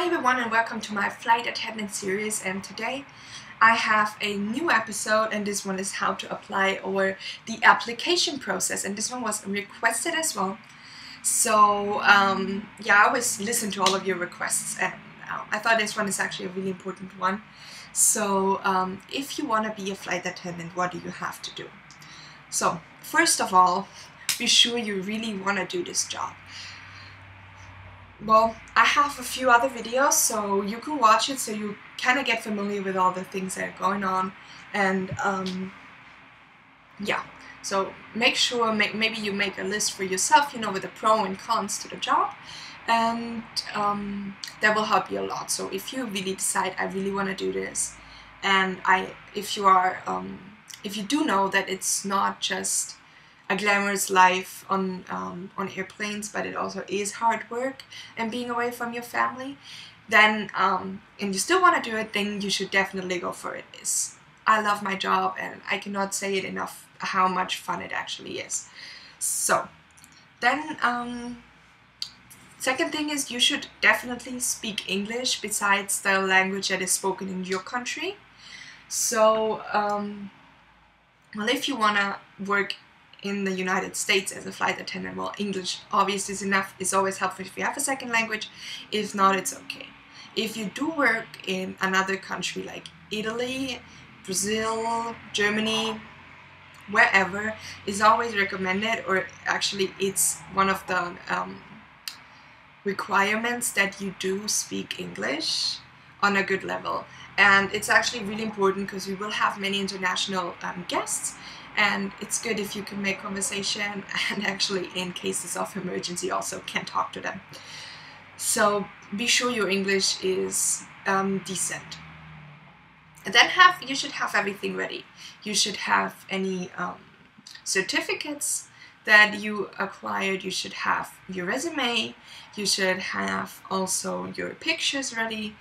Hi everyone and welcome to my flight attendant series, and today I have a new episode, and this one is how to apply or the application process, and this one was requested as well. So yeah, I always listen to all of your requests, and I thought this one is actually a really important one. So if you want to be a flight attendant, what do you have to do? So first of all, be sure you really want to do this job. Well, I have a few other videos, so you can watch it so you kind of get familiar with all the things that are going on, and yeah, so make sure maybe you make a list for yourself, you know, with the pro and cons to the job, and that will help you a lot. So if you really decide I really want to do this, and if you do know that it's not just a glamorous life on airplanes, but it also is hard work and being away from your family, then and you still want to do it, then you should definitely go for it. I love my job, and I cannot say it enough how much fun it actually is. So then second thing is you should definitely speak English besides the language that is spoken in your country. So well, if you want to work in the United States as a flight attendant, well, English obviously is enough. It's always helpful if you have a second language. If not, it's okay. If you do work in another country like Italy, Brazil, Germany, wherever, is always recommended, or actually it's one of the requirements that you do speak English on a good level. And it's actually really important because we will have many international guests, and it's good if you can make conversation and actually in cases of emergency also can talk to them. So be sure your English is decent. And then you should have everything ready. You should have any certificates that you acquired. You should have your resume. You should have also your pictures ready,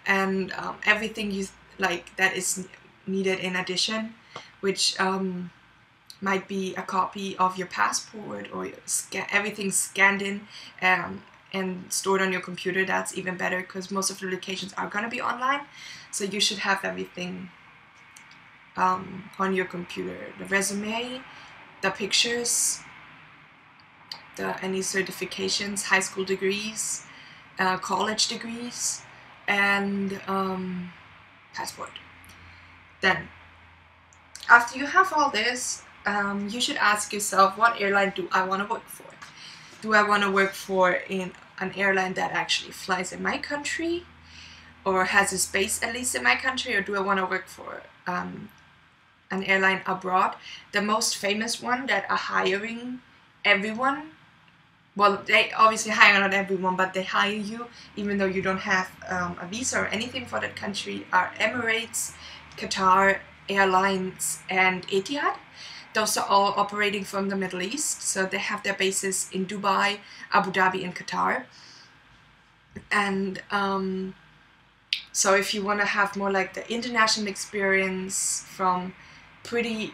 and everything you like that is needed in addition, which might be a copy of your passport, or everything scanned in and stored on your computer. That's even better because most of the locations are going to be online, so you should have everything on your computer: the resume, the pictures, any certifications, high school degrees, college degrees, and passport. Then after you have all this, you should ask yourself, what airline do I want to work for? Do I want to work for in an airline that actually flies in my country, or has a base at least in my country, or do I want to work for an airline abroad? The most famous one that are hiring everyone, well, they obviously hire not everyone, but they hire you even though you don't have a visa or anything for that country, are Emirates, Qatar Airlines, and Etihad. Those are all operating from the Middle East, so they have their bases in Dubai, Abu Dhabi, and Qatar. And so if you want to have more like the international experience from pretty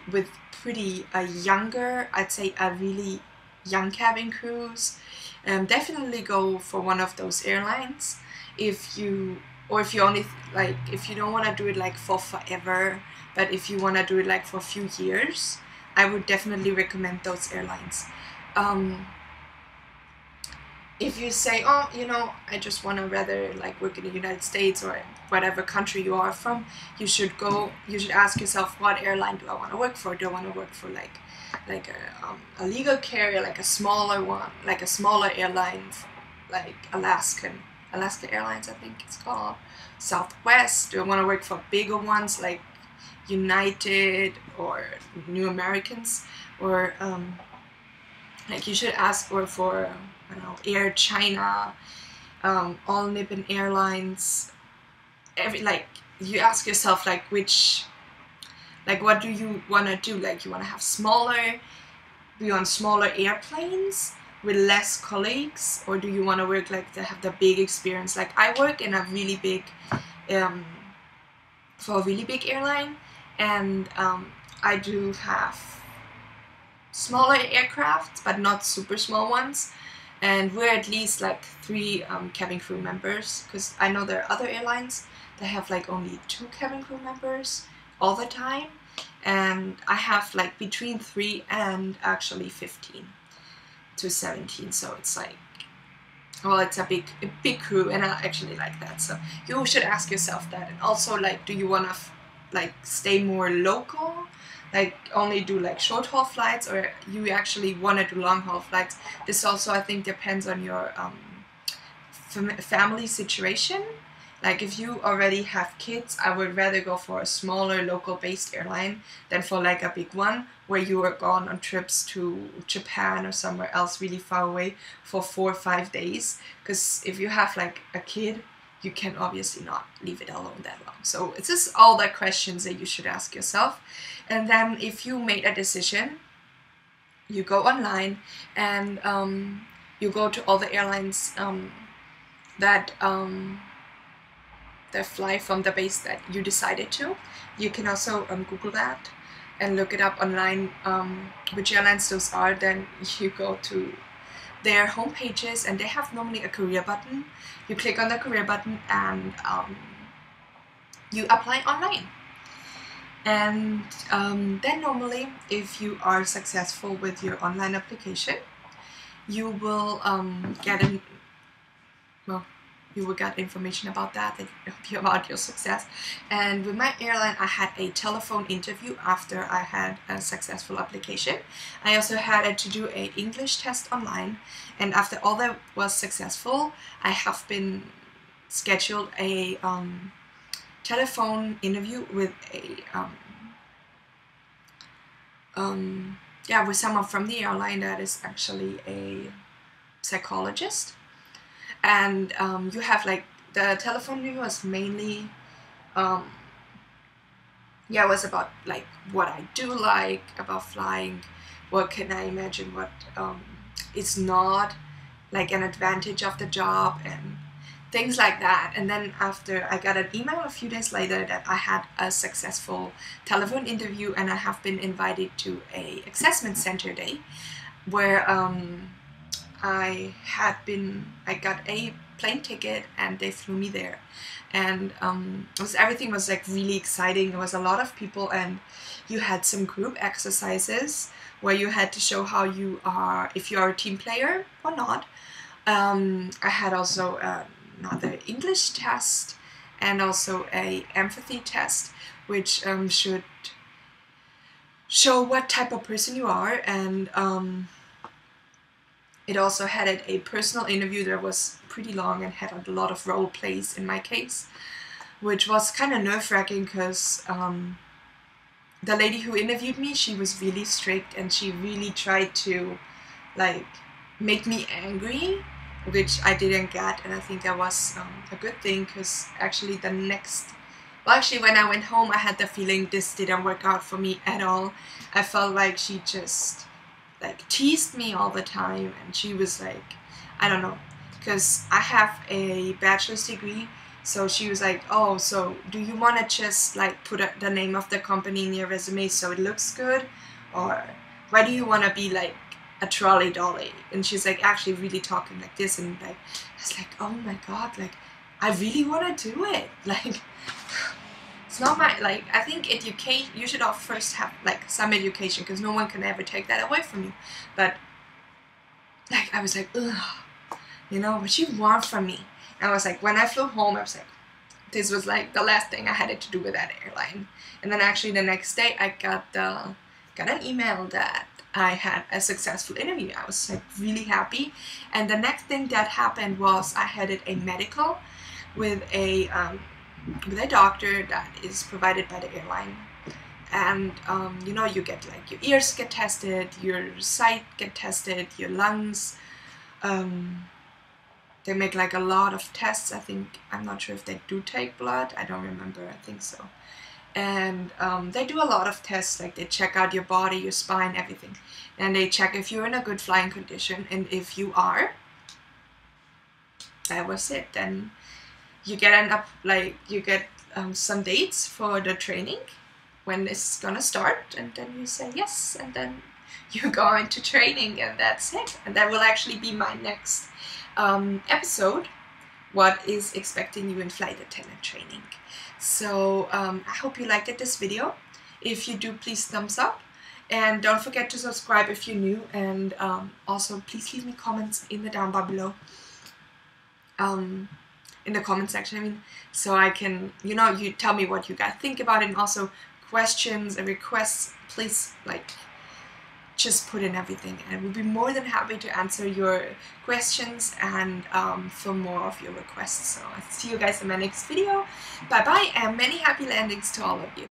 younger, I'd say a really young cabin crews, definitely go for one of those airlines. If you don't want to do it like for forever, but if you want to do it like for a few years, I would definitely recommend those airlines. If you say, oh, you know, I just want to rather like work in the United States or whatever country you are from, you should ask yourself, what airline do I want to work for? Do I want to work for like a legal carrier, like a smaller one, like a smaller airline, like Alaska Airlines, I think it's called, Southwest? Do I want to work for bigger ones like United or New Americans? Or like you should ask for I don't know, Air China, All Nippon Airlines. You ask yourself like what do you want to do? Like, you want to have be on smaller airplanes with less colleagues, or do you want to work like to have the big experience? Like, I work in a really big for a really big airline, and I do have smaller aircraft, but not super small ones. and we're at least like 3 cabin crew members, because I know there are other airlines that have like only 2 cabin crew members all the time, and I have like between 3 and actually 15 to 17, so it's like, well, it's a big crew, and I actually like that. So you should ask yourself that. And also, like, do you want to like stay more local, like only do like short haul flights, or you actually want to do long haul flights? This also, I think, depends on your family situation. Like if you already have kids, I would rather go for a smaller local based airline than for like a big one where you are gone on trips to Japan or somewhere else really far away for 4 or 5 days. Because if you have like a kid, you can obviously not leave it alone that long. So it's just all the questions that you should ask yourself. And then if you made a decision, you go online and you go to all the airlines that fly from the base that you decided to. You can also Google that and look it up online, which airlines those are. Then you go to their home pages, and they have normally a career button. You click on the career button and you apply online. And then normally, if you are successful with your online application, you will you will get information about that help you about your success. And with my airline, I had a telephone interview after I had a successful application. I also had to do an English test online, and after all that was successful, I have been scheduled a telephone interview with with someone from the airline that is actually a psychologist. And you have like, the telephone interview was mainly it was about like what I do like about flying, what can I imagine, what is not like an advantage of the job, and things like that. And then after, I got an email a few days later that I had a successful telephone interview, and I have been invited to a assessment center day where I got a plane ticket and they flew me there, and everything was like really exciting. There was a lot of people, and you had some group exercises where you had to show how you are, if you are a team player or not. I had also another English test and also a empathy test, which should show what type of person you are. And it also had a personal interview that was pretty long and had a lot of role plays in my case, which was kind of nerve-wracking because the lady who interviewed me, she was really strict, and she really tried to like make me angry, which I didn't get. And I think that was a good thing, because actually when I went home, I had the feeling this didn't work out for me at all. I felt like she just like teased me all the time, and she was like, I don't know, because I have a bachelor's degree, so she was like, oh, so do you want to just like put the name of the company in your resume so it looks good, or why do you want to be like a trolley dolly? And she's like actually really talking like this, and like I was like, oh my god, like I really want to do it. Like it's not my, like, I think education, you should all first have like some education, because no one can ever take that away from you. But like I was like, ugh, you know, what you want from me? And I was like, when I flew home, I was like, this was like the last thing I had to do with that airline. And then actually the next day I got an email that I had a successful interview. I was like really happy. And the next thing that happened was I had a medical with a doctor that is provided by the airline. And you know, you get like your ears get tested, your sight get tested, your lungs. They make like a lot of tests. I think, I'm not sure if they do take blood. I don't remember. I think so. And they do a lot of tests. Like they check out your body, your spine, everything. And they check if you're in a good flying condition. And if you are, that was it. Then you get some dates for the training, when it's gonna start, and then you say yes, and then you go into training, and that's it. And that will actually be my next episode, what is expecting you in flight attendant training. So I hope you liked this video. If you do, please thumbs up, and don't forget to subscribe if you're new, and also please leave me comments in the down bar below, in the comment section, I mean, so I can, you know, you tell me what you guys think about it, and also questions and requests, please, like, just put in everything, and we'll be more than happy to answer your questions and for more of your requests. So I'll see you guys in my next video. Bye bye, and many happy landings to all of you.